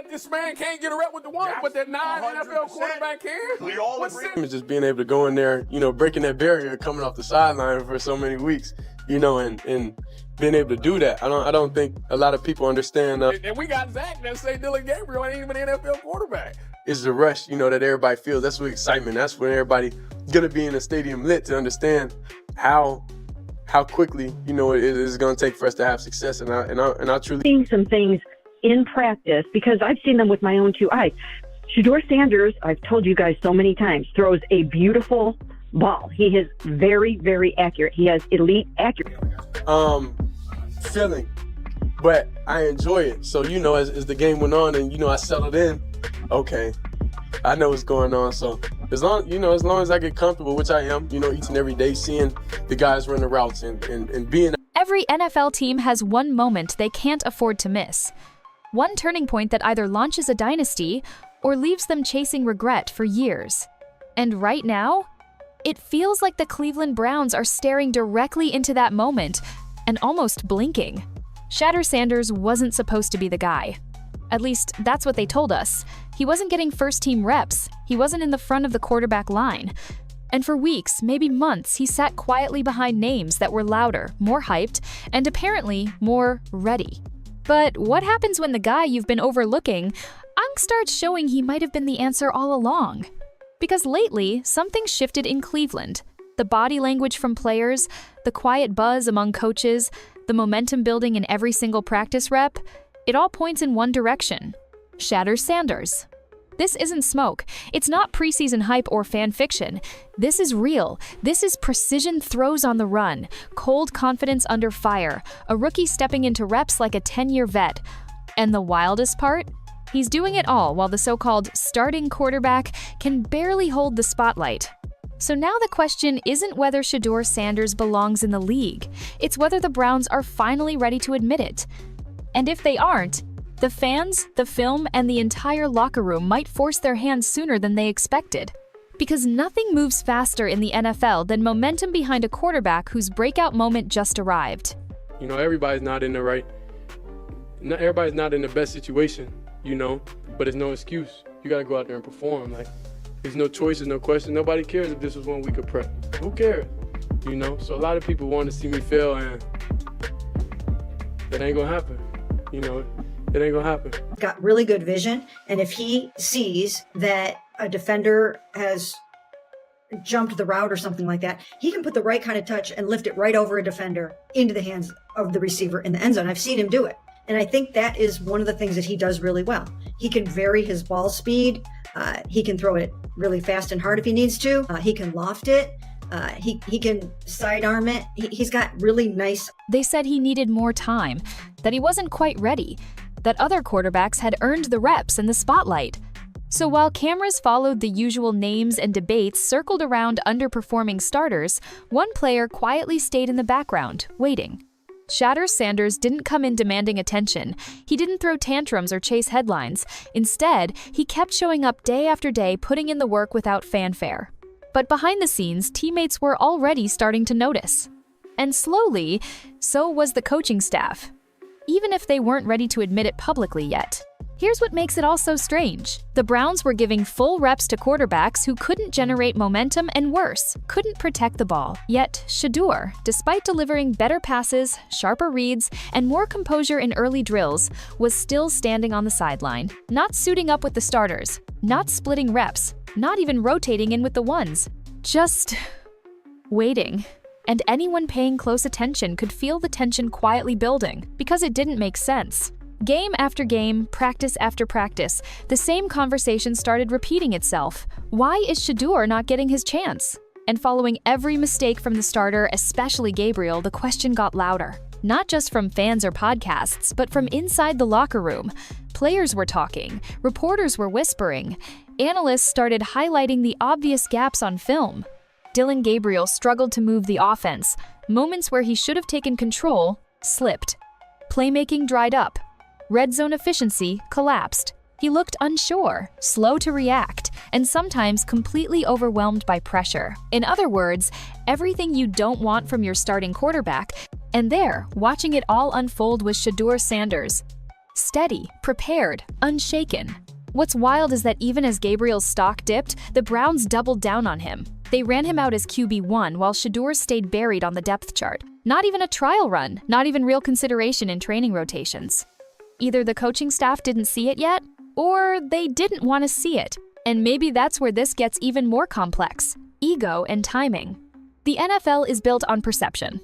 that this man can't get a rep with the one, but that non-NFL quarterback can? We all agree. It's just being able to go in there, breaking that barrier, coming off the sideline for so many weeks, and being able to do that. I don't think a lot of people understand. And we got Zach that say Dylan Gabriel ain't even an NFL quarterback. It's the rush, that everybody feels. That's what excitement. That's when everybody gonna be in the stadium lit to understand how quickly, it is gonna take for us to have success. And I truly seeing some things in practice because I've seen them with my own two eyes. Shadur Sanders, I've told you guys so many times, throws a beautiful ball. He is very, very accurate. He has elite accuracy. Feeling, but I enjoy it. So, as the game went on and, I settled in, okay, I know what's going on. So as long as I get comfortable, which I am, each and every day, seeing the guys run the routes and being. Every NFL team has one moment they can't afford to miss. One turning point that either launches a dynasty or leaves them chasing regret for years. And right now, it feels like the Cleveland Browns are staring directly into that moment and almost blinking. Shadur Sanders wasn't supposed to be the guy. At least, that's what they told us. He wasn't getting first-team reps. He wasn't in the front of the quarterback line. And for weeks, maybe months, he sat quietly behind names that were louder, more hyped, and apparently more ready. But what happens when the guy you've been overlooking starts showing he might have been the answer all along? Because lately, something shifted in Cleveland. The body language from players, the quiet buzz among coaches, the momentum building in every single practice rep, it all points in one direction: Shadur Sanders. This isn't smoke. It's not preseason hype or fan fiction. This is real. This is precision throws on the run, cold confidence under fire, a rookie stepping into reps like a 10-year vet. And the wildest part? He's doing it all while the so-called starting quarterback can barely hold the spotlight. So now the question isn't whether Shadur Sanders belongs in the league. It's whether the Browns are finally ready to admit it. And if they aren't, the fans, the film, and the entire locker room might force their hands sooner than they expected. Because nothing moves faster in the NFL than momentum behind a quarterback whose breakout moment just arrived. Everybody's not in the everybody's not in the best situation, but it's no excuse. You gotta go out there and perform. There's no choices, no question. Nobody cares if this was 1 week of prep. Who cares? So a lot of people want to see me fail, and that ain't gonna happen. It ain't gonna happen. Got really good vision, and if he sees that a defender has jumped the route or something like that, he can put the right kind of touch and lift it right over a defender into the hands of the receiver in the end zone. I've seen him do it. And I think that is one of the things that he does really well. He can vary his ball speed. He can throw it really fast and hard if he needs to. He can loft it. He can sidearm it. He's got really nice. They said he needed more time, that he wasn't quite ready, that other quarterbacks had earned the reps and the spotlight. So while cameras followed the usual names and debates circled around underperforming starters, one player quietly stayed in the background, waiting. Shadur Sanders didn't come in demanding attention. He didn't throw tantrums or chase headlines. Instead, he kept showing up day after day, putting in the work without fanfare. But behind the scenes, teammates were already starting to notice. And slowly, so was the coaching staff, even if they weren't ready to admit it publicly yet. Here's what makes it all so strange. The Browns were giving full reps to quarterbacks who couldn't generate momentum and worse, couldn't protect the ball. Yet, Shedeur, despite delivering better passes, sharper reads, and more composure in early drills, was still standing on the sideline, not suiting up with the starters, not splitting reps, not even rotating in with the ones, just waiting. And anyone paying close attention could feel the tension quietly building, because it didn't make sense. Game after game, practice after practice, the same conversation started repeating itself. Why is Shedeur not getting his chance? And following every mistake from the starter, especially Gabriel, the question got louder. Not just from fans or podcasts, but from inside the locker room. Players were talking, reporters were whispering, analysts started highlighting the obvious gaps on film. Dylan Gabriel struggled to move the offense. Moments where he should have taken control slipped. Playmaking dried up. Red zone efficiency collapsed. He looked unsure, slow to react, and sometimes completely overwhelmed by pressure. In other words, everything you don't want from your starting quarterback. And there, watching it all unfold was Shadur Sanders. steady, prepared, unshaken. What's wild is that even as Gabriel's stock dipped, the Browns doubled down on him. They ran him out as QB1 while Shedeur stayed buried on the depth chart. Not even a trial run, not even real consideration in training rotations. Either the coaching staff didn't see it yet, or they didn't want to see it. And maybe that's where this gets even more complex: ego and timing. The NFL is built on perception.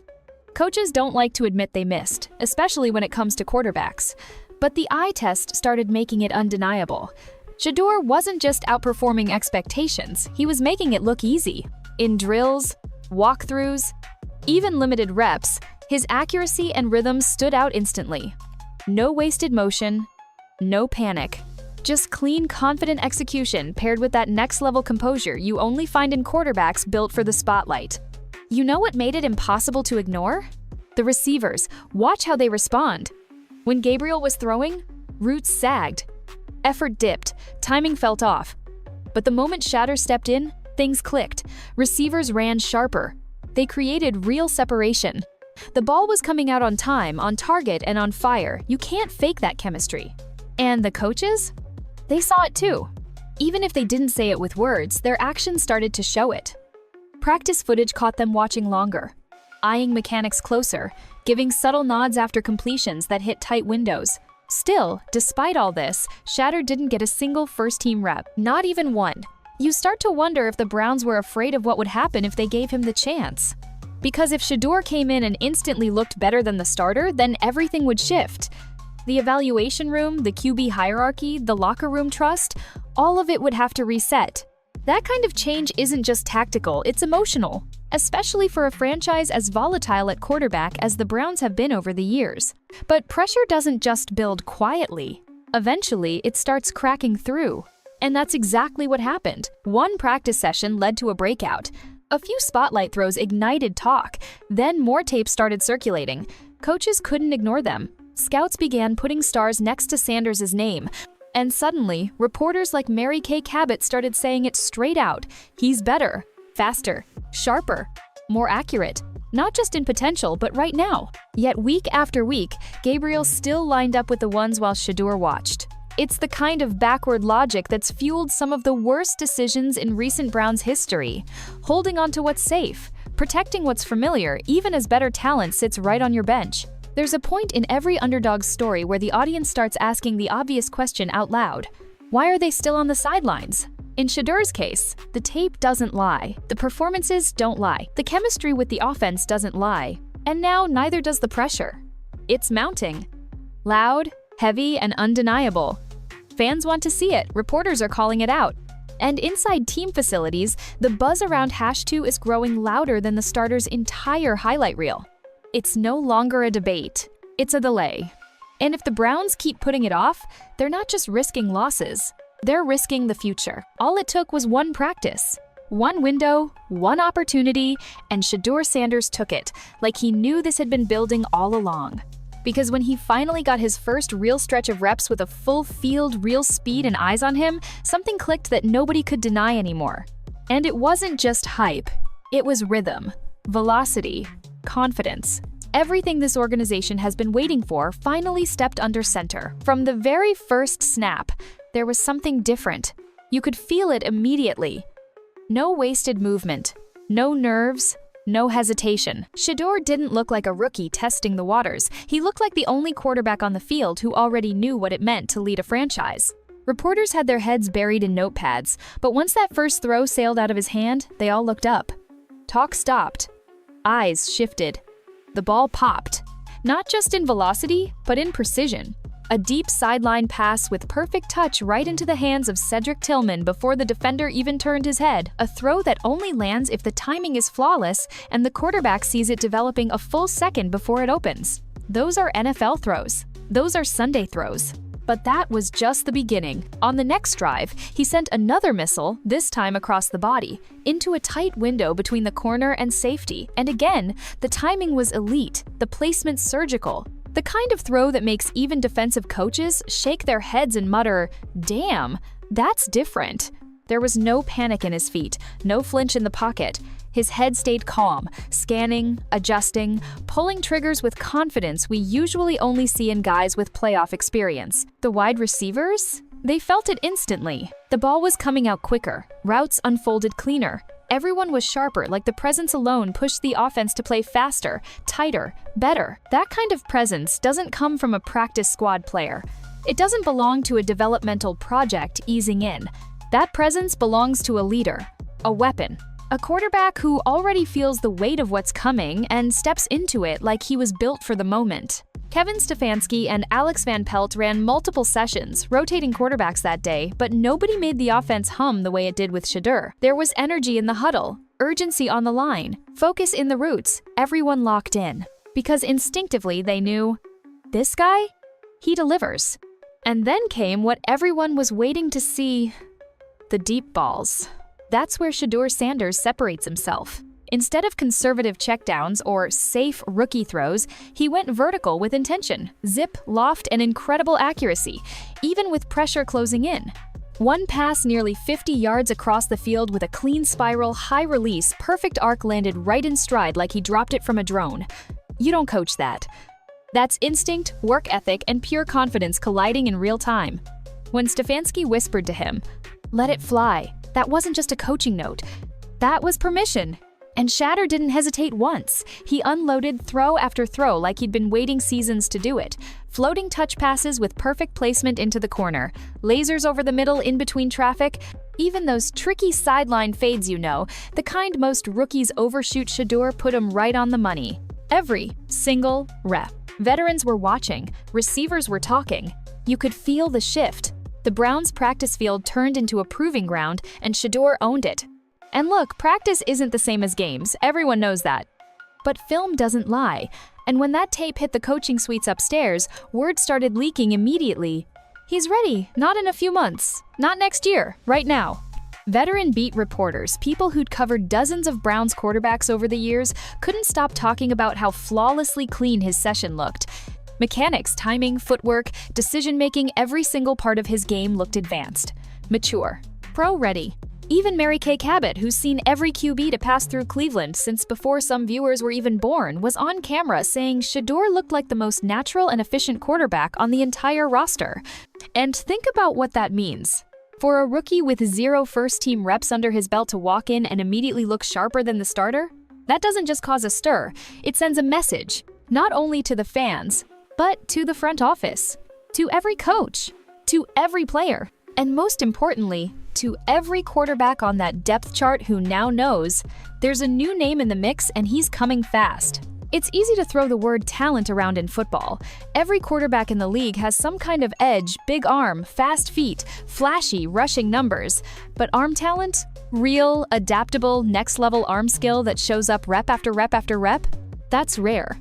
Coaches don't like to admit they missed, especially when it comes to quarterbacks. But the eye test started making it undeniable. Shedeur wasn't just outperforming expectations, he was making it look easy. In drills, walkthroughs, even limited reps, his accuracy and rhythm stood out instantly. No wasted motion, no panic. Just clean, confident execution paired with that next-level composure you only find in quarterbacks built for the spotlight. You know what made it impossible to ignore? The receivers. Watch how they respond. When Gabriel was throwing, roots sagged. Effort dipped, timing felt off. But the moment Shadur stepped in, things clicked. Receivers ran sharper. They created real separation. The ball was coming out on time, on target, and on fire. You can't fake that chemistry. And the coaches? They saw it too. Even if they didn't say it with words, their actions started to show it. Practice footage caught them watching longer, eyeing mechanics closer, giving subtle nods after completions that hit tight windows. Still, despite all this, Shadur didn't get a single first-team rep, not even one. You start to wonder if the Browns were afraid of what would happen if they gave him the chance. Because if Shedeur came in and instantly looked better than the starter, then everything would shift. The evaluation room, the QB hierarchy, the locker room trust, all of it would have to reset. That kind of change isn't just tactical, it's emotional, especially for a franchise as volatile at quarterback as the Browns have been over the years. But pressure doesn't just build quietly. Eventually, it starts cracking through. And that's exactly what happened. One practice session led to a breakout. A few spotlight throws ignited talk. Then more tape started circulating. Coaches couldn't ignore them. Scouts began putting stars next to Sanders' name. And suddenly, reporters like Mary Kay Cabot started saying it straight out. He's better, faster, sharper, more accurate. Not just in potential, but right now. Yet week after week, Gabriel still lined up with the ones while Shedeur watched. It's the kind of backward logic that's fueled some of the worst decisions in recent Browns history. Holding on to what's safe, protecting what's familiar, even as better talent sits right on your bench. There's a point in every underdog's story where the audience starts asking the obvious question out loud. Why are they still on the sidelines? In Shedeur's case, the tape doesn't lie. The performances don't lie. The chemistry with the offense doesn't lie. And now neither does the pressure. It's mounting. Loud, heavy, and undeniable. Fans want to see it. Reporters are calling it out. And inside team facilities, the buzz around #2 is growing louder than the starter's entire highlight reel. It's no longer a debate. It's a delay. And if the Browns keep putting it off, they're not just risking losses. They're risking the future. All it took was one practice, one window, one opportunity, and Shadur Sanders took it, like he knew this had been building all along. Because when he finally got his first real stretch of reps with a full field, real speed and eyes on him, something clicked that nobody could deny anymore. And it wasn't just hype. It was rhythm, velocity, confidence. Everything this organization has been waiting for finally stepped under center. From the very first snap, there was something different. You could feel it immediately. No wasted movement, no nerves, no hesitation. Shedeur didn't look like a rookie testing the waters. He looked like the only quarterback on the field who already knew what it meant to lead a franchise. Reporters had their heads buried in notepads, but once that first throw sailed out of his hand, they all looked up. Talk stopped. Eyes shifted. The ball popped. Not just in velocity, but in precision. A deep sideline pass with perfect touch right into the hands of Cedric Tillman before the defender even turned his head. A throw that only lands if the timing is flawless and the quarterback sees it developing a full second before it opens. Those are NFL throws. Those are Sunday throws. But that was just the beginning. On the next drive, he sent another missile, this time across the body, into a tight window between the corner and safety. And again, the timing was elite, the placement surgical. The kind of throw that makes even defensive coaches shake their heads and mutter, "Damn, that's different." There was no panic in his feet, no flinch in the pocket. His head stayed calm, scanning, adjusting, pulling triggers with confidence we usually only see in guys with playoff experience. The wide receivers? They felt it instantly. The ball was coming out quicker, routes unfolded cleaner. Everyone was sharper, like the presence alone pushed the offense to play faster, tighter, better. That kind of presence doesn't come from a practice squad player. It doesn't belong to a developmental project easing in. That presence belongs to a leader, a weapon, a quarterback who already feels the weight of what's coming and steps into it like he was built for the moment. Kevin Stefanski and Alex Van Pelt ran multiple sessions, rotating quarterbacks that day, but nobody made the offense hum the way it did with Shedeur. There was energy in the huddle, urgency on the line, focus in the routes, everyone locked in. Because instinctively they knew, this guy? He delivers. And then came what everyone was waiting to see, the deep balls. That's where Shadur Sanders separates himself. Instead of conservative checkdowns or safe rookie throws, he went vertical with intention, zip, loft, and incredible accuracy, even with pressure closing in. One pass nearly 50 yards across the field with a clean spiral, high release, perfect arc landed right in stride like he dropped it from a drone. You don't coach that. That's instinct, work ethic, and pure confidence colliding in real time. When Stefanski whispered to him, "Let it fly," that wasn't just a coaching note. That was permission. And Shadur didn't hesitate once. He unloaded throw after throw like he'd been waiting seasons to do it. Floating touch passes with perfect placement into the corner. Lasers over the middle in between traffic. Even those tricky sideline fades, the kind most rookies overshoot. Shedeur put him right on the money. Every single rep. Veterans were watching. Receivers were talking. You could feel the shift. The Browns' practice field turned into a proving ground, and Shedeur owned it. And look, practice isn't the same as games, everyone knows that. But film doesn't lie, and when that tape hit the coaching suites upstairs, word started leaking immediately. He's ready, not in a few months, not next year, right now. Veteran beat reporters, people who'd covered dozens of Browns quarterbacks over the years, couldn't stop talking about how flawlessly clean his session looked. Mechanics, timing, footwork, decision-making, every single part of his game looked advanced, mature, pro-ready. Even Mary Kay Cabot, who's seen every QB to pass through Cleveland since before some viewers were even born, was on camera saying Shedeur looked like the most natural and efficient quarterback on the entire roster. And think about what that means. For a rookie with 0 first-team reps under his belt to walk in and immediately look sharper than the starter, that doesn't just cause a stir, it sends a message, not only to the fans, but to the front office, to every coach, to every player, and most importantly, to every quarterback on that depth chart who now knows there's a new name in the mix and he's coming fast. It's easy to throw the word talent around in football. Every quarterback in the league has some kind of edge, big arm, fast feet, flashy, rushing numbers. But arm talent? Real, adaptable, next-level arm skill that shows up rep after rep after rep? That's rare.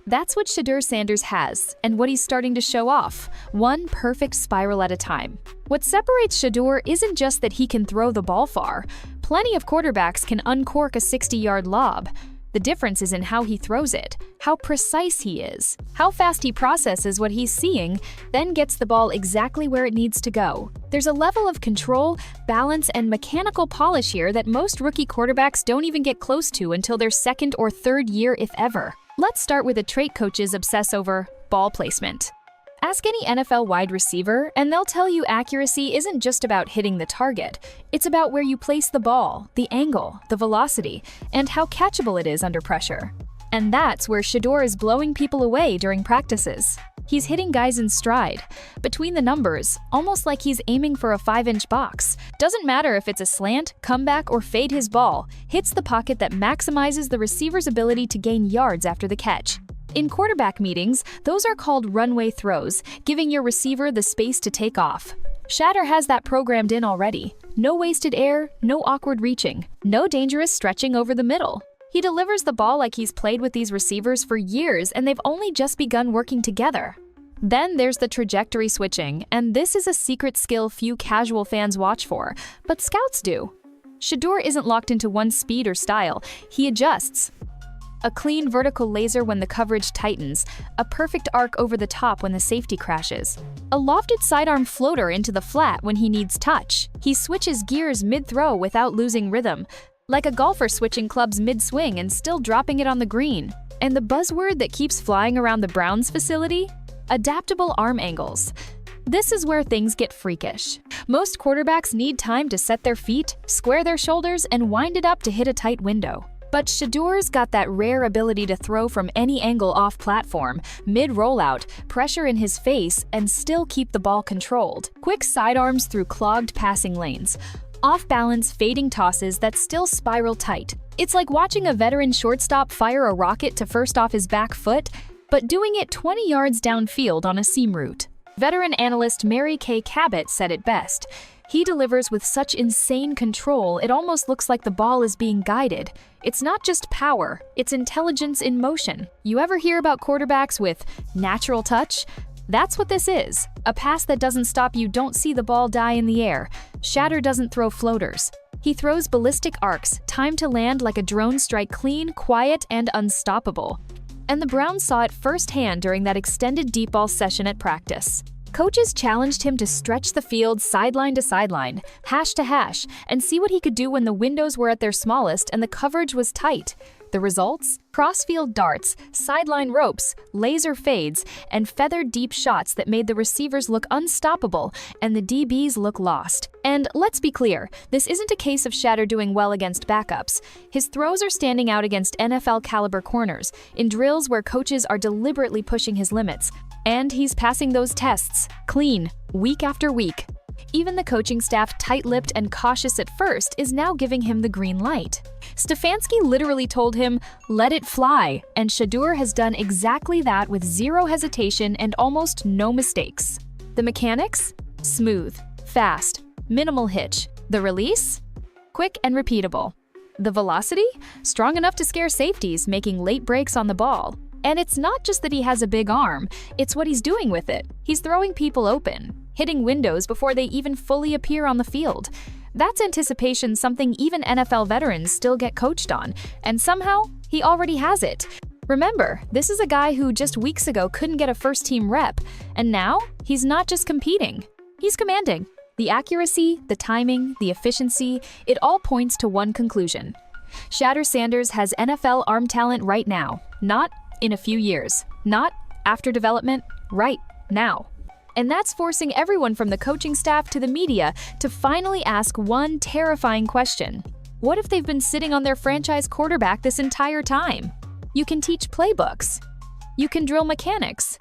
That's what Shadur Sanders has, and what he's starting to show off, one perfect spiral at a time. What separates Shedeur isn't just that he can throw the ball far. Plenty of quarterbacks can uncork a 60-yard lob. The difference is in how he throws it, how precise he is, how fast he processes what he's seeing, then gets the ball exactly where it needs to go. There's a level of control, balance, and mechanical polish here that most rookie quarterbacks don't even get close to until their second or third year, if ever. Let's start with a trait coaches obsess over: ball placement. Ask any NFL wide receiver, and they'll tell you accuracy isn't just about hitting the target. It's about where you place the ball, the angle, the velocity, and how catchable it is under pressure. And that's where Shedeur is blowing people away during practices. He's hitting guys in stride, between the numbers, almost like he's aiming for a 5-inch box. Doesn't matter if it's a slant, comeback, or fade, his ball hits the pocket that maximizes the receiver's ability to gain yards after the catch. In quarterback meetings, those are called runway throws, giving your receiver the space to take off. Shadur has that programmed in already. No wasted air, no awkward reaching, no dangerous stretching over the middle. He delivers the ball like he's played with these receivers for years and they've only just begun working together. Then there's the trajectory switching, and this is a secret skill few casual fans watch for, but scouts do. Shedeur isn't locked into one speed or style, he adjusts. A clean vertical laser when the coverage tightens, a perfect arc over the top when the safety crashes, a lofted sidearm floater into the flat when he needs touch. He switches gears mid-throw without losing rhythm. like a golfer switching clubs mid-swing and still dropping it on the green. And the buzzword that keeps flying around the Browns facility? Adaptable arm angles. This is where things get freakish. Most quarterbacks need time to set their feet, square their shoulders, and wind it up to hit a tight window. But Shedeur's got that rare ability to throw from any angle off platform, mid-rollout, pressure in his face, and still keep the ball controlled. Quick sidearms through clogged passing lanes. Off-balance, fading tosses that still spiral tight. It's like watching a veteran shortstop fire a rocket to first off his back foot, but doing it 20 yards downfield on a seam route. Veteran analyst Mary Kay Cabot said it best. He delivers with such insane control, it almost looks like the ball is being guided. It's not just power, it's intelligence in motion. You ever hear about quarterbacks with natural touch? That's what this is. A pass that doesn't stop you don't see the ball die in the air. Shedeur doesn't throw floaters. He throws ballistic arcs, timed to land like a drone strike, clean, quiet, and unstoppable. And the Browns saw it firsthand during that extended deep ball session at practice. Coaches challenged him to stretch the field sideline to sideline, hash to hash, and see what he could do when the windows were at their smallest and the coverage was tight. The results? Crossfield darts, sideline ropes, laser fades, and feathered deep shots that made the receivers look unstoppable and the DBs look lost. And let's be clear, this isn't a case of Shedeur doing well against backups. His throws are standing out against NFL-caliber corners, in drills where coaches are deliberately pushing his limits. And he's passing those tests, clean, week after week. Even the coaching staff, tight-lipped and cautious at first, is now giving him the green light. Stefanski literally told him, "Let it fly," and Shedeur has done exactly that with zero hesitation and almost no mistakes. The mechanics? Smooth, fast, minimal hitch. The release? Quick and repeatable. The velocity? Strong enough to scare safeties, making late breaks on the ball. And it's not just that he has a big arm, it's what he's doing with it. He's throwing people open, hitting windows before they even fully appear on the field. That's anticipation, something even NFL veterans still get coached on, and somehow, he already has it. Remember, this is a guy who just weeks ago couldn't get a first-team rep, and now, he's not just competing, he's commanding. The accuracy, the timing, the efficiency, it all points to one conclusion. Shadur Sanders has NFL arm talent right now, not in a few years, not after development, right now. And that's forcing everyone from the coaching staff to the media to finally ask one terrifying question. What if they've been sitting on their franchise quarterback this entire time? You can teach playbooks. You can drill mechanics.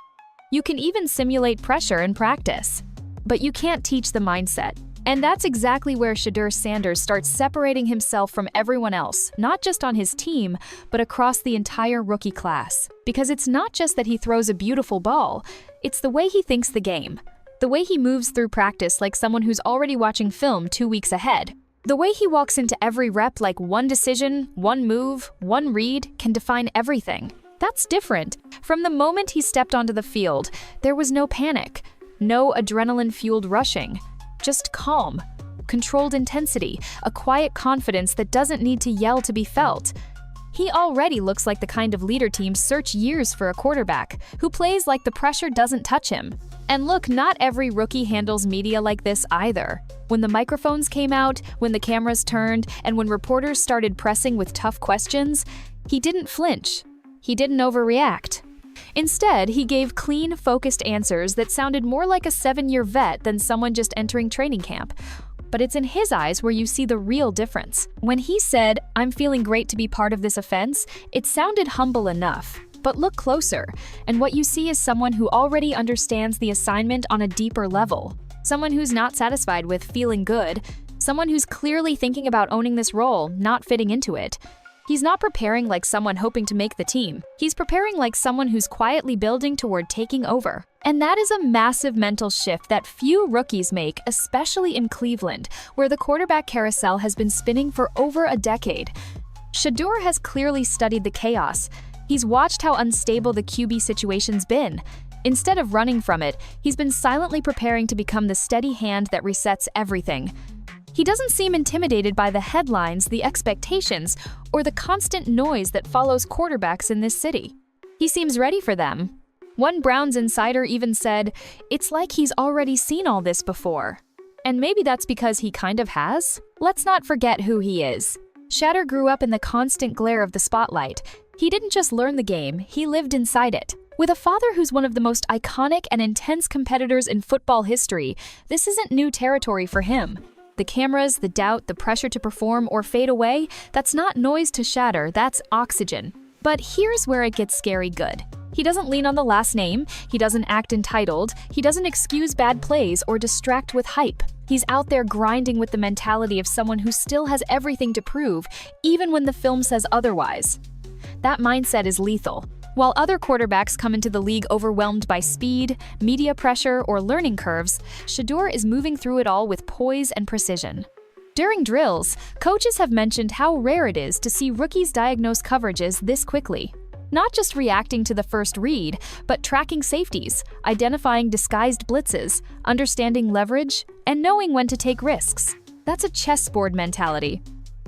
You can even simulate pressure in practice. But you can't teach the mindset. And that's exactly where Shadur Sanders starts separating himself from everyone else, not just on his team, but across the entire rookie class. Because it's not just that he throws a beautiful ball, it's the way he thinks the game. The way he moves through practice like someone who's already watching film 2 weeks ahead. The way he walks into every rep like one decision, one move, one read can define everything. That's different. From the moment he stepped onto the field, there was no panic, no adrenaline-fueled rushing. Just calm, controlled intensity, a quiet confidence that doesn't need to yell to be felt. He already looks like the kind of leader teams search years for a quarterback, who plays like the pressure doesn't touch him. And look, not every rookie handles media like this either. When the microphones came out, when the cameras turned, and when reporters started pressing with tough questions, he didn't flinch. He didn't overreact. Instead, he gave clean, focused answers that sounded more like a 7-year vet than someone just entering training camp. But it's in his eyes where you see the real difference. When he said, "I'm feeling great to be part of this offense," it sounded humble enough. But look closer, and what you see is someone who already understands the assignment on a deeper level. Someone who's not satisfied with feeling good. Someone who's clearly thinking about owning this role, not fitting into it. He's not preparing like someone hoping to make the team. He's preparing like someone who's quietly building toward taking over. And that is a massive mental shift that few rookies make, especially in Cleveland, where the quarterback carousel has been spinning for over a decade. Shedeur has clearly studied the chaos. He's watched how unstable the QB situation's been. Instead of running from it, he's been silently preparing to become the steady hand that resets everything. He doesn't seem intimidated by the headlines, the expectations, or the constant noise that follows quarterbacks in this city. He seems ready for them. One Browns insider even said, "It's like he's already seen all this before." And maybe that's because he kind of has. Let's not forget who he is. Shadur grew up in the constant glare of the spotlight. He didn't just learn the game, he lived inside it. With a father who's one of the most iconic and intense competitors in football history, this isn't new territory for him. The cameras, the doubt, the pressure to perform or fade away, that's not noise to Shadur, that's oxygen. But here's where it gets scary good. He doesn't lean on the last name, he doesn't act entitled, he doesn't excuse bad plays or distract with hype. He's out there grinding with the mentality of someone who still has everything to prove, even when the film says otherwise. That mindset is lethal. While other quarterbacks come into the league overwhelmed by speed, media pressure, or learning curves, Shedeur is moving through it all with poise and precision. During drills, coaches have mentioned how rare it is to see rookies diagnose coverages this quickly. Not just reacting to the first read, but tracking safeties, identifying disguised blitzes, understanding leverage, and knowing when to take risks. That's a chessboard mentality.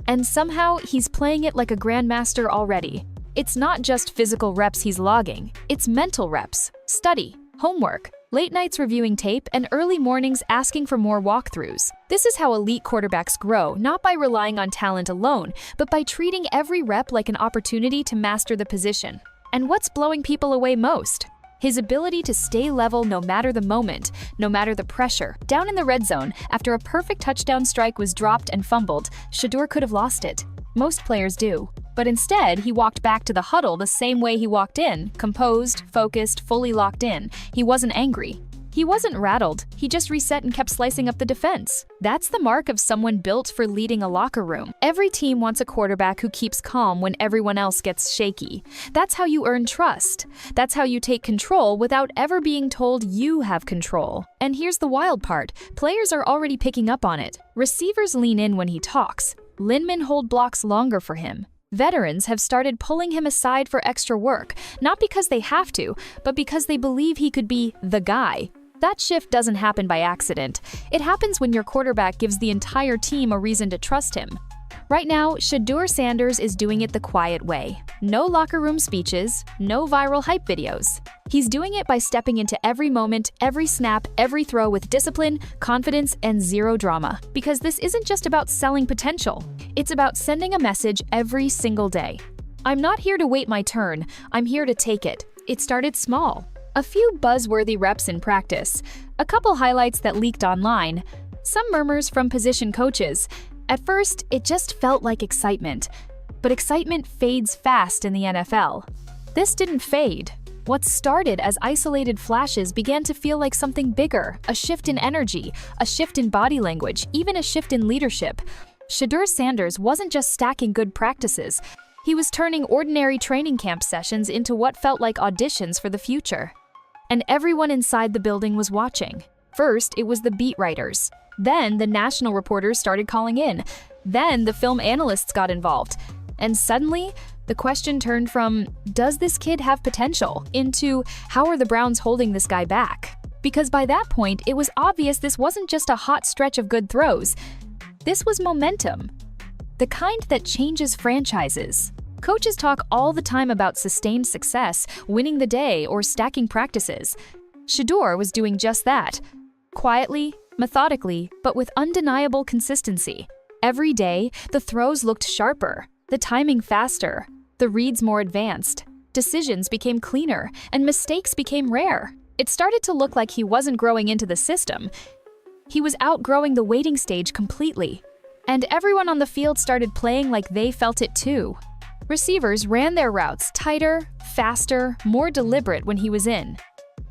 And somehow, he's playing it like a grandmaster already. It's not just physical reps he's logging, it's mental reps, study, homework, late nights reviewing tape, and early mornings asking for more walkthroughs. This is how elite quarterbacks grow, not by relying on talent alone, but by treating every rep like an opportunity to master the position. And what's blowing people away most? His ability to stay level no matter the moment, no matter the pressure. Down in the red zone, after a perfect touchdown strike was dropped and fumbled, Shedeur could have lost it. Most players do. But instead, he walked back to the huddle the same way he walked in, composed, focused, fully locked in. He wasn't angry. He wasn't rattled. He just reset and kept slicing up the defense. That's the mark of someone built for leading a locker room. Every team wants a quarterback who keeps calm when everyone else gets shaky. That's how you earn trust. That's how you take control without ever being told you have control. And here's the wild part. Players are already picking up on it. Receivers lean in when he talks. Linemen hold blocks longer for him. Veterans have started pulling him aside for extra work, not because they have to, but because they believe he could be the guy. That shift doesn't happen by accident. It happens when your quarterback gives the entire team a reason to trust him. Right now, Shadur Sanders is doing it the quiet way. No locker room speeches, no viral hype videos. He's doing it by stepping into every moment, every snap, every throw with discipline, confidence, and zero drama. Because this isn't just about selling potential. It's about sending a message every single day. I'm not here to wait my turn. I'm here to take it. It started small. A few buzzworthy reps in practice. A couple highlights that leaked online. Some murmurs from position coaches. At first, it just felt like excitement. But excitement fades fast in the NFL. This didn't fade. What started as isolated flashes began to feel like something bigger, a shift in energy, a shift in body language, even a shift in leadership. Shadur Sanders wasn't just stacking good practices. He was turning ordinary training camp sessions into what felt like auditions for the future. And everyone inside the building was watching. First, it was the beat writers. Then, the national reporters started calling in. Then, the film analysts got involved. And suddenly, the question turned from, does this kid have potential, into, how are the Browns holding this guy back? Because by that point, it was obvious this wasn't just a hot stretch of good throws. This was momentum. The kind that changes franchises. Coaches talk all the time about sustained success, winning the day, or stacking practices. Shedeur was doing just that. Quietly, methodically, but with undeniable consistency. Every day, the throws looked sharper, the timing faster, the reads more advanced. Decisions became cleaner, and mistakes became rare. It started to look like he wasn't growing into the system. He was outgrowing the waiting stage completely. And everyone on the field started playing like they felt it too. Receivers ran their routes tighter, faster, more deliberate when he was in.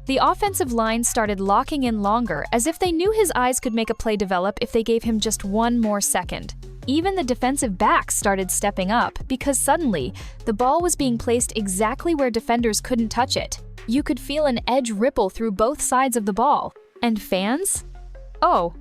The offensive line started locking in longer, as if they knew his eyes could make a play develop if they gave him just one more second. Even the defensive backs started stepping up, because suddenly, the ball was being placed exactly where defenders couldn't touch it. You could feel an edge ripple through both sides of the ball. And fans? Oh,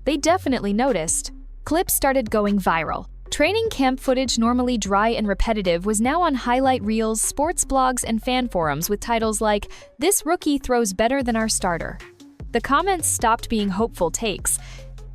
they definitely noticed. Clips started going viral. Training camp footage, normally dry and repetitive, was now on highlight reels, sports blogs, and fan forums with titles like, "This rookie throws better than our starter." The comments stopped being hopeful takes.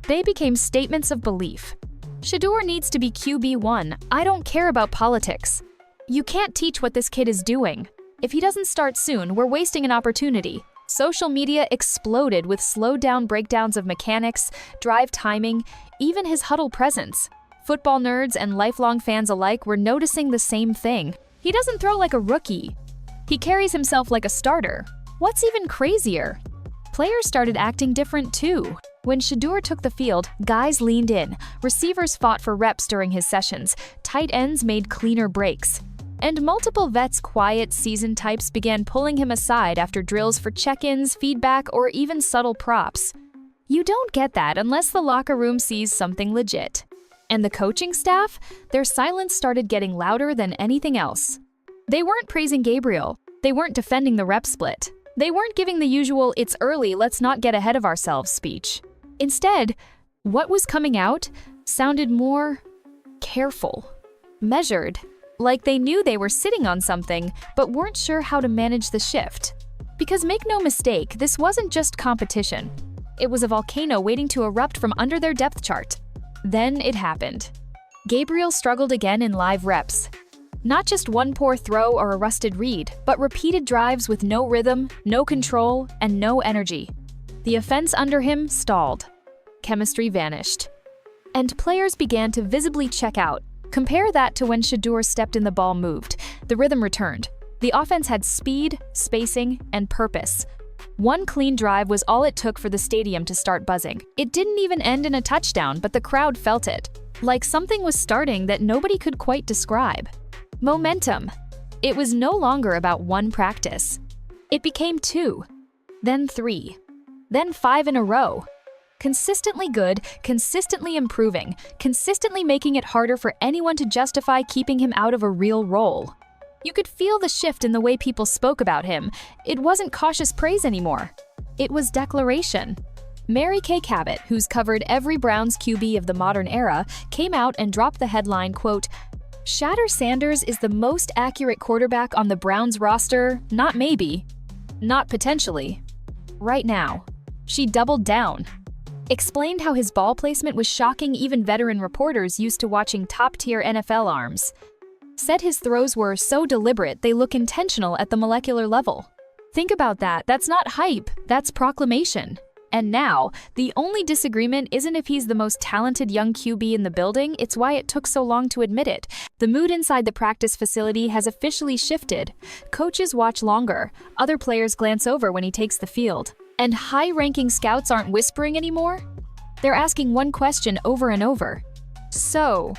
They became statements of belief. Shedeur needs to be QB1. I don't care about politics. You can't teach what this kid is doing. If he doesn't start soon, we're wasting an opportunity. Social media exploded with slowed down breakdowns of mechanics, drive timing, even his huddle presence. Football nerds and lifelong fans alike were noticing the same thing. He doesn't throw like a rookie. He carries himself like a starter. What's even crazier? Players started acting different too. When Shedeur took the field, guys leaned in, receivers fought for reps during his sessions, tight ends made cleaner breaks. And multiple vets' quiet, seasoned types began pulling him aside after drills for check-ins, feedback, or even subtle props. You don't get that unless the locker room sees something legit. And the coaching staff? Their silence started getting louder than anything else. They weren't praising Gabriel. They weren't defending the rep split. They weren't giving the usual "it's early, let's not get ahead of ourselves" speech. Instead, what was coming out sounded more careful, measured, like they knew they were sitting on something but weren't sure how to manage the shift. Because make no mistake, this wasn't just competition. It was a volcano waiting to erupt from under their depth chart. Then it happened. Gabriel struggled again in live reps. Not just one poor throw or a rusted read, but repeated drives with no rhythm, no control, and no energy. The offense under him stalled. Chemistry vanished. And players began to visibly check out. Compare that to when Shedeur stepped in the ball moved. The rhythm returned. The offense had speed, spacing, and purpose. One clean drive was all it took for the stadium to start buzzing. It didn't even end in a touchdown, but the crowd felt it. Like something was starting that nobody could quite describe. Momentum. It was no longer about one practice. It became 2, then 3, then 5 in a row. Consistently good, consistently improving, consistently making it harder for anyone to justify keeping him out of a real role. You could feel the shift in the way people spoke about him. It wasn't cautious praise anymore. It was declaration. Mary Kay Cabot, who's covered every Browns QB of the modern era, came out and dropped the headline, quote, "Shadur Sanders is the most accurate quarterback on the Browns roster, not maybe, not potentially, right now." She doubled down. Explained how his ball placement was shocking even veteran reporters used to watching top-tier NFL arms. Said his throws were so deliberate they look intentional at the molecular level. Think about that. That's not hype, that's proclamation. And now, the only disagreement isn't if he's the most talented young QB in the building, it's why it took so long to admit it. The mood inside the practice facility has officially shifted. Coaches watch longer, other players glance over when he takes the field. And high-ranking scouts aren't whispering anymore. They're asking one question over and over. So,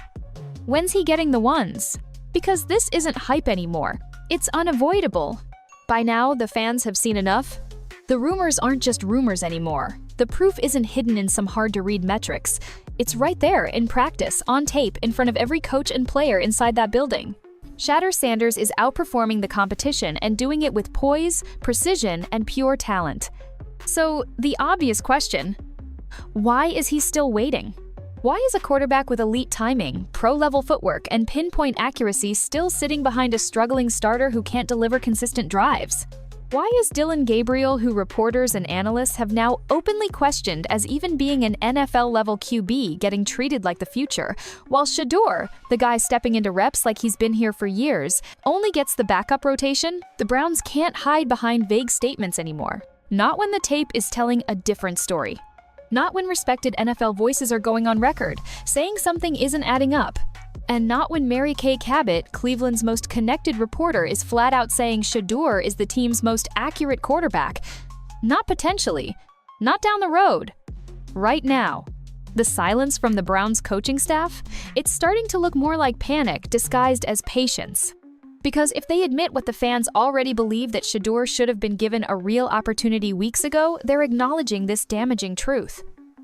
when's he getting the ones? Because this isn't hype anymore. It's unavoidable. By now, the fans have seen enough. The rumors aren't just rumors anymore. The proof isn't hidden in some hard-to-read metrics. It's right there, in practice, on tape, in front of every coach and player inside that building. Shadur Sanders is outperforming the competition and doing it with poise, precision, and pure talent. So, the obvious question, why is he still waiting? Why is a quarterback with elite timing, pro-level footwork, and pinpoint accuracy still sitting behind a struggling starter who can't deliver consistent drives? Why is Dillon Gabriel, who reporters and analysts have now openly questioned as even being an NFL-level QB, getting treated like the future, while Shedeur, the guy stepping into reps like he's been here for years, only gets the backup rotation? The Browns can't hide behind vague statements anymore. Not when the tape is telling a different story. Not when respected NFL voices are going on record, saying something isn't adding up. And not when Mary Kay Cabot, Cleveland's most connected reporter, is flat out saying Shedeur is the team's most accurate quarterback. Not potentially. Not down the road. Right now. The silence from the Browns coaching staff? It's starting to look more like panic disguised as patience. Because if they admit what the fans already believe, that Shedeur should have been given a real opportunity weeks ago, they're acknowledging this damaging truth.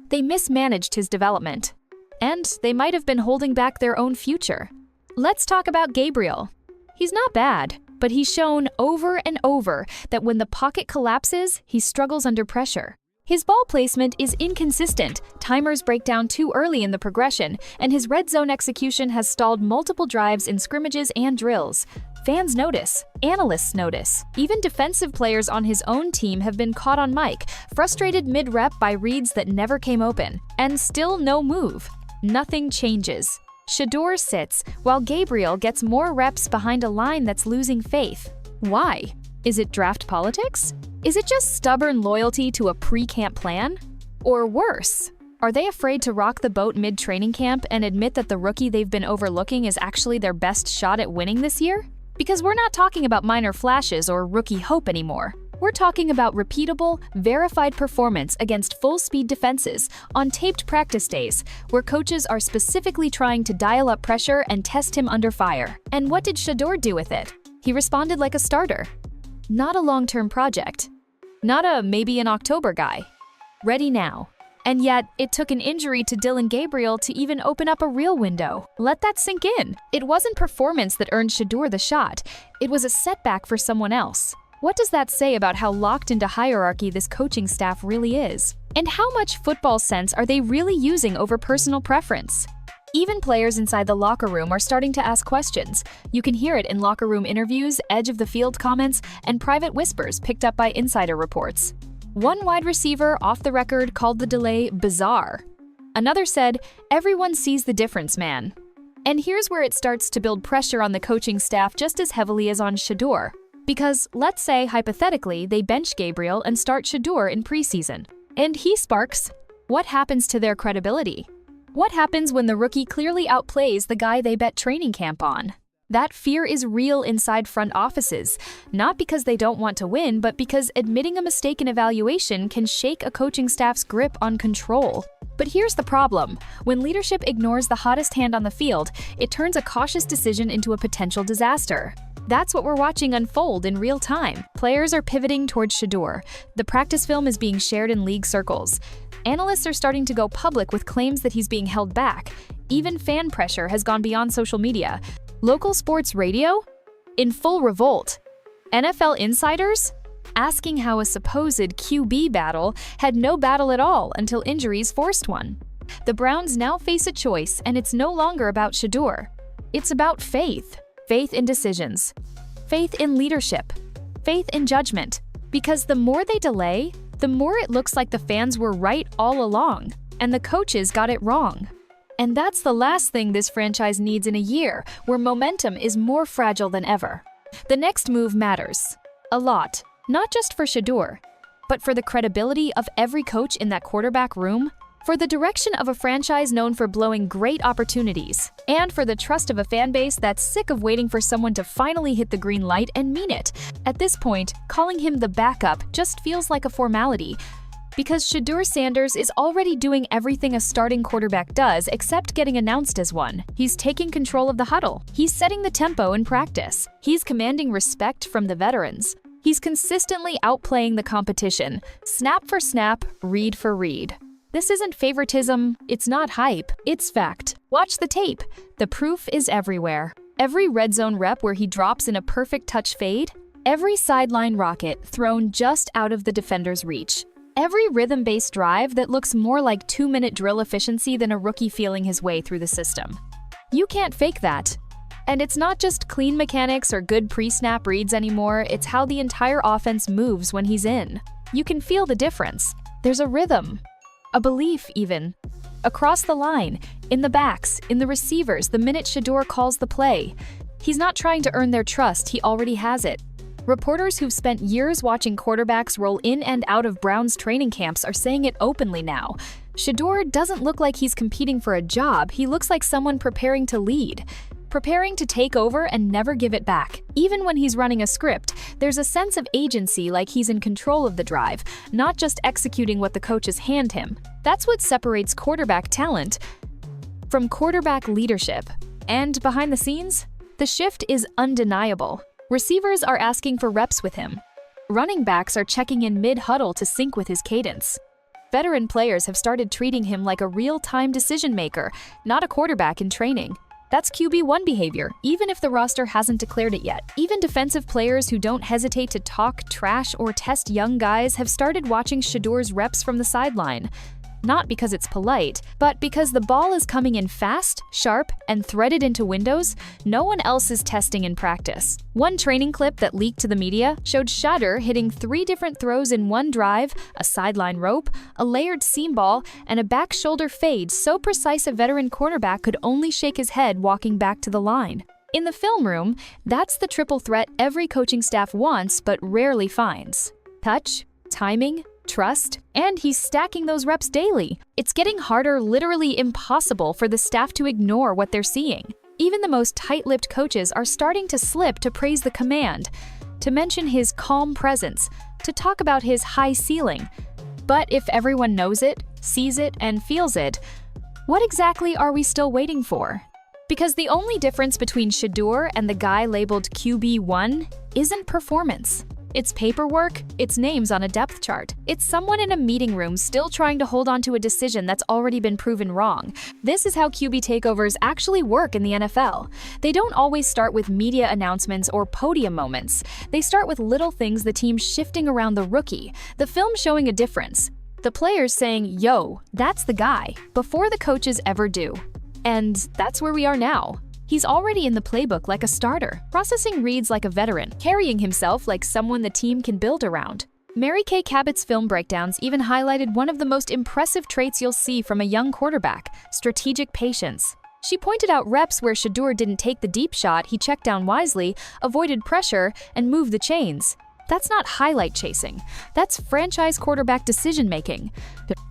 They mismanaged his development. And they might have been holding back their own future. Let's talk about Gabriel. He's not bad, but he's shown over and over that when the pocket collapses, he struggles under pressure. His ball placement is inconsistent, timers break down too early in the progression, and his red zone execution has stalled multiple drives in scrimmages and drills. Fans notice, analysts notice, even defensive players on his own team have been caught on mic, frustrated mid-rep by reads that never came open, and still no move. Nothing changes. Shedeur sits, while Gabriel gets more reps behind a line that's losing faith. Why? Is it draft politics? Is it just stubborn loyalty to a pre-camp plan? Or worse, Are they afraid to rock the boat mid-training camp and admit that the rookie they've been overlooking is actually their best shot at winning this year? Because we're not talking about minor flashes or rookie hope anymore. We're talking about repeatable, verified performance against full-speed defenses on taped practice days, where coaches are specifically trying to dial up pressure and test him under fire. And what did Shedeur do with it? He responded like a starter. Not a long-term project. Not a maybe in October guy. Ready now. And yet, it took an injury to Dillon Gabriel to even open up a real window. Let that sink in. It wasn't performance that earned Shedeur the shot. It was a setback for someone else. What does that say about how locked into hierarchy this coaching staff really is? And how much football sense are they really using over personal preference? Even players inside the locker room are starting to ask questions. You can hear it in locker room interviews, edge-of-the-field comments, and private whispers picked up by insider reports. One wide receiver off the record called the delay bizarre. Another said, "Everyone sees the difference, man." And here's where it starts to build pressure on the coaching staff just as heavily as on Shedeur. Because let's say, hypothetically, they bench Gabriel and start Shedeur in preseason. And he sparks. What happens to their credibility? What happens when the rookie clearly outplays the guy they bet training camp on? That fear is real inside front offices, not because they don't want to win, but because admitting a mistake in evaluation can shake a coaching staff's grip on control. But here's the problem. When leadership ignores the hottest hand on the field, it turns a cautious decision into a potential disaster. That's what we're watching unfold in real time. Players are pivoting towards Shedeur. The practice film is being shared in league circles. Analysts are starting to go public with claims that he's being held back. Even fan pressure has gone beyond social media. Local sports radio? In full revolt. NFL insiders? Asking how a supposed QB battle had no battle at all until injuries forced one. The Browns now face a choice, and it's no longer about Shedeur. It's about faith. Faith in decisions. Faith in leadership. Faith in judgment. Because the more they delay, the more it looks like the fans were right all along, and the coaches got it wrong. And that's the last thing this franchise needs in a year, where momentum is more fragile than ever. The next move matters. A lot. Not just for Shedeur, but for the credibility of every coach in that quarterback room, for the direction of a franchise known for blowing great opportunities, and for the trust of a fan base that's sick of waiting for someone to finally hit the green light and mean it. At this point, calling him the backup just feels like a formality, because Shadur Sanders is already doing everything a starting quarterback does except getting announced as one. He's taking control of the huddle. He's setting the tempo in practice. He's commanding respect from the veterans. He's consistently outplaying the competition, snap for snap, read for read. This isn't favoritism, it's not hype, it's fact. Watch the tape. The proof is everywhere. Every red zone rep where he drops in a perfect touch fade, every sideline rocket thrown just out of the defender's reach, every rhythm-based drive that looks more like 2-minute drill efficiency than a rookie feeling his way through the system. You can't fake that. And it's not just clean mechanics or good pre-snap reads anymore, it's how the entire offense moves when he's in. You can feel the difference. There's a rhythm. A belief, even. Across the line, in the backs, in the receivers, the minute Shedeur calls the play. He's not trying to earn their trust, he already has it. Reporters who've spent years watching quarterbacks roll in and out of Browns training camps are saying it openly now. Shedeur doesn't look like he's competing for a job, he looks like someone preparing to lead. Preparing to take over and never give it back. Even when he's running a script, there's a sense of agency, like he's in control of the drive, not just executing what the coaches hand him. That's what separates quarterback talent from quarterback leadership. And behind the scenes, the shift is undeniable. Receivers are asking for reps with him. Running backs are checking in mid-huddle to sync with his cadence. Veteran players have started treating him like a real-time decision maker, not a quarterback in training. That's QB1 behavior, even if the roster hasn't declared it yet. Even defensive players who don't hesitate to talk trash or test young guys have started watching Shedeur's reps from the sideline. Not because it's polite, but because the ball is coming in fast, sharp, and threaded into windows no one else is testing in practice. One training clip that leaked to the media showed Shedeur hitting 3 different throws in one drive, a sideline rope, a layered seam ball, and a back shoulder fade so precise a veteran cornerback could only shake his head walking back to the line. In the film room, that's the triple threat every coaching staff wants but rarely finds. Touch, timing, trust, and he's stacking those reps daily. It's getting harder, literally impossible, for the staff to ignore what they're seeing. Even the most tight-lipped coaches are starting to slip to praise the command, to mention his calm presence, to talk about his high ceiling. But if everyone knows it, sees it, and feels it, what exactly are we still waiting for? Because the only difference between Shedeur and the guy labeled QB1 isn't performance. It's paperwork, it's names on a depth chart. It's someone in a meeting room still trying to hold on to a decision that's already been proven wrong. This is how QB takeovers actually work in the NFL. They don't always start with media announcements or podium moments. They start with little things: the team shifting around the rookie, the film showing a difference, the players saying, "Yo, that's the guy," before the coaches ever do. And that's where we are now. He's already in the playbook like a starter, processing reads like a veteran, carrying himself like someone the team can build around. Mary Kay Cabot's film breakdowns even highlighted one of the most impressive traits you'll see from a young quarterback: strategic patience. She pointed out reps where Shedeur didn't take the deep shot, he checked down wisely, avoided pressure, and moved the chains. That's not highlight chasing. That's franchise quarterback decision-making.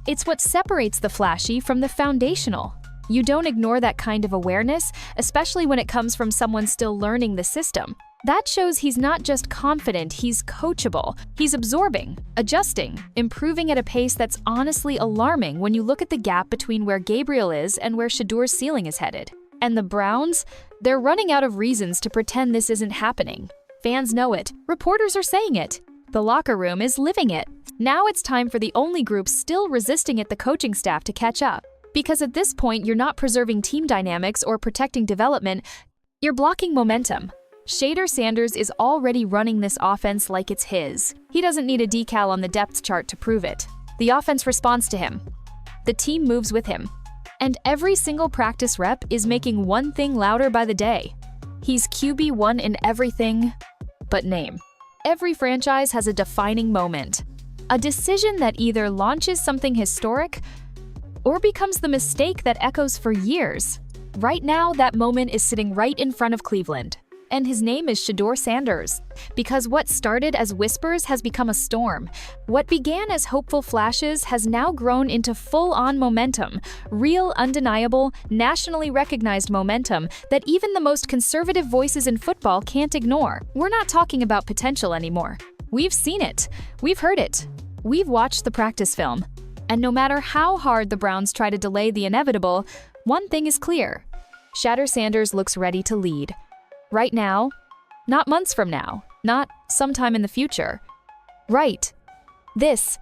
It's what separates the flashy from the foundational. You don't ignore that kind of awareness, especially when it comes from someone still learning the system. That shows he's not just confident, he's coachable. He's absorbing, adjusting, improving at a pace that's honestly alarming when you look at the gap between where Gabriel is and where Shadour's ceiling is headed. And the Browns? They're running out of reasons to pretend this isn't happening. Fans know it. Reporters are saying it. The locker room is living it. Now it's time for the only group still resisting it, the coaching staff, to catch up. Because at this point, you're not preserving team dynamics or protecting development, you're blocking momentum. Shadur Sanders is already running this offense like it's his. He doesn't need a decal on the depth chart to prove it. The offense responds to him. The team moves with him. And every single practice rep is making one thing louder by the day. He's QB1 in everything but name. Every franchise has a defining moment. A decision that either launches something historic or becomes the mistake that echoes for years. Right now, that moment is sitting right in front of Cleveland. And his name is Shadur Sanders. Because what started as whispers has become a storm. What began as hopeful flashes has now grown into full-on momentum. Real, undeniable, nationally recognized momentum that even the most conservative voices in football can't ignore. We're not talking about potential anymore. We've seen it. We've heard it. We've watched the practice film. And no matter how hard the Browns try to delay the inevitable, one thing is clear. Shadur Sanders looks ready to lead. Right now, not months from now, not sometime in the future. Right. This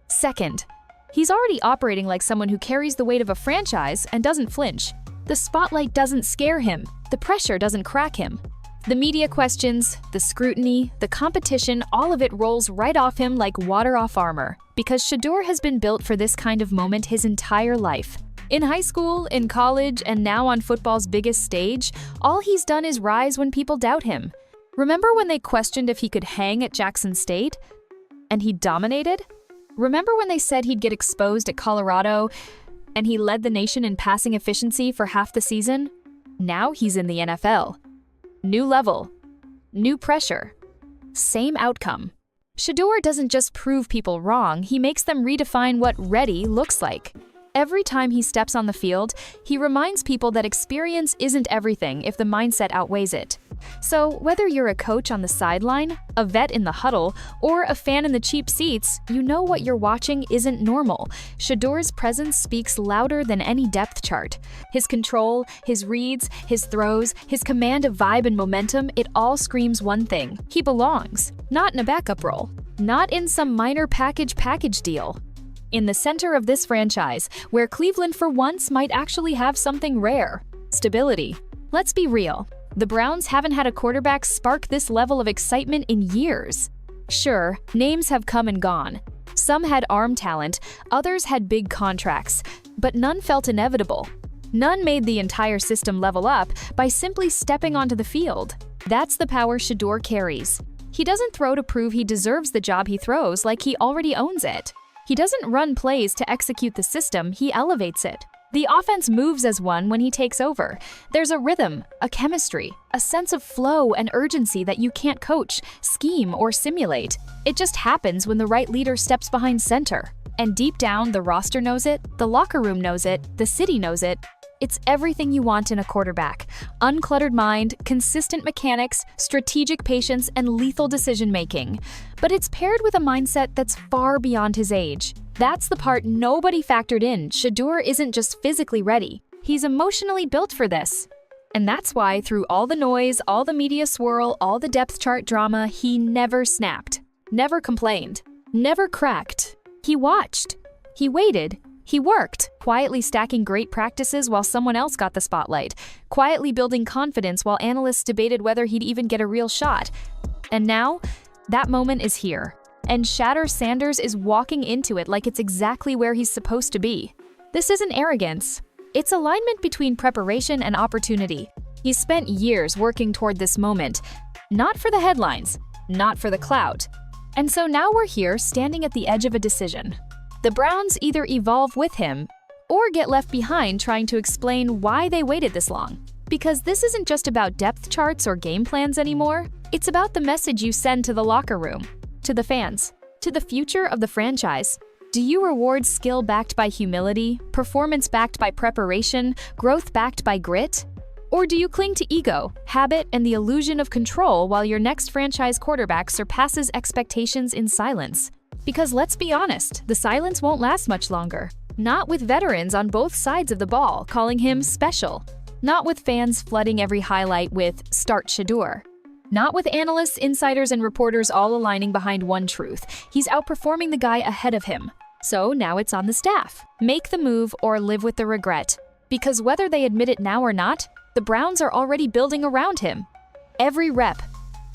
second. He's already operating like someone who carries the weight of a franchise and doesn't flinch. The spotlight doesn't scare him. The pressure doesn't crack him. The media questions, the scrutiny, the competition, all of it rolls right off him like water off armor. Because Shedeur has been built for this kind of moment his entire life. In high school, in college, and now on football's biggest stage, all he's done is rise when people doubt him. Remember when they questioned if he could hang at Jackson State? And he dominated? Remember when they said he'd get exposed at Colorado, and he led the nation in passing efficiency for half the season? Now he's in the NFL. New level. New pressure. Same outcome. Shedeur doesn't just prove people wrong, he makes them redefine what ready looks like. Every time he steps on the field, he reminds people that experience isn't everything if the mindset outweighs it. So whether you're a coach on the sideline, a vet in the huddle, or a fan in the cheap seats, you know what you're watching isn't normal. Shadour's presence speaks louder than any depth chart. His control, his reads, his throws, his command of vibe and momentum, it all screams one thing. He belongs. Not in a backup role. Not in some minor package deal. In the center of this franchise, where Cleveland for once might actually have something rare: stability. Let's be real. The Browns haven't had a quarterback spark this level of excitement in years. Sure, names have come and gone. Some had arm talent, others had big contracts, but none felt inevitable. None made the entire system level up by simply stepping onto the field. That's the power Shedeur carries. He doesn't throw to prove he deserves the job he throws like he already owns it. He doesn't run plays to execute the system, he elevates it. The offense moves as one when he takes over. There's a rhythm, a chemistry, a sense of flow and urgency that you can't coach, scheme, or simulate. It just happens when the right leader steps behind center. And deep down, the roster knows it, the locker room knows it, the city knows it. It's everything you want in a quarterback. Uncluttered mind, consistent mechanics, strategic patience, and lethal decision-making. But it's paired with a mindset that's far beyond his age. That's the part nobody factored in. Shedeur isn't just physically ready. He's emotionally built for this. And that's why, through all the noise, all the media swirl, all the depth chart drama, he never snapped, never complained, never cracked. He watched. He waited. He worked, quietly stacking great practices while someone else got the spotlight, quietly building confidence while analysts debated whether he'd even get a real shot. And now, that moment is here. And Shadur Sanders is walking into it like it's exactly where he's supposed to be. This isn't arrogance. It's alignment between preparation and opportunity. He's spent years working toward this moment, not for the headlines, not for the clout. And so now we're here standing at the edge of a decision. The Browns either evolve with him or get left behind trying to explain why they waited this long. Because this isn't just about depth charts or game plans anymore. It's about the message you send to the locker room, to the fans, to the future of the franchise. Do you reward skill backed by humility, performance backed by preparation, growth backed by grit? Or do you cling to ego, habit, and the illusion of control while your next franchise quarterback surpasses expectations in silence? Because let's be honest, the silence won't last much longer. Not with veterans on both sides of the ball calling him special. Not with fans flooding every highlight with "Start Shedeur." Not with analysts, insiders, and reporters all aligning behind one truth. He's outperforming the guy ahead of him. So now it's on the staff. Make the move or live with the regret. Because whether they admit it now or not, the Browns are already building around him. Every rep,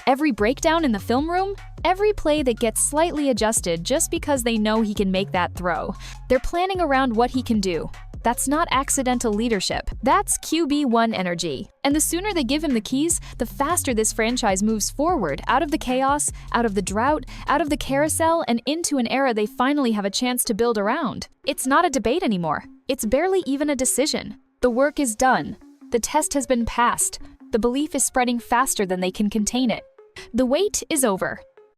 every breakdown in the film room, every play that gets slightly adjusted just because they know he can make that throw. They're planning around what he can do. That's not accidental leadership. That's QB1 energy. And the sooner they give him the keys, the faster this franchise moves forward, out of the chaos, out of the drought, out of the carousel, and into an era they finally have a chance to build around. It's not a debate anymore. It's barely even a decision. The work is done. The test has been passed. The belief is spreading faster than they can contain it. The wait is over.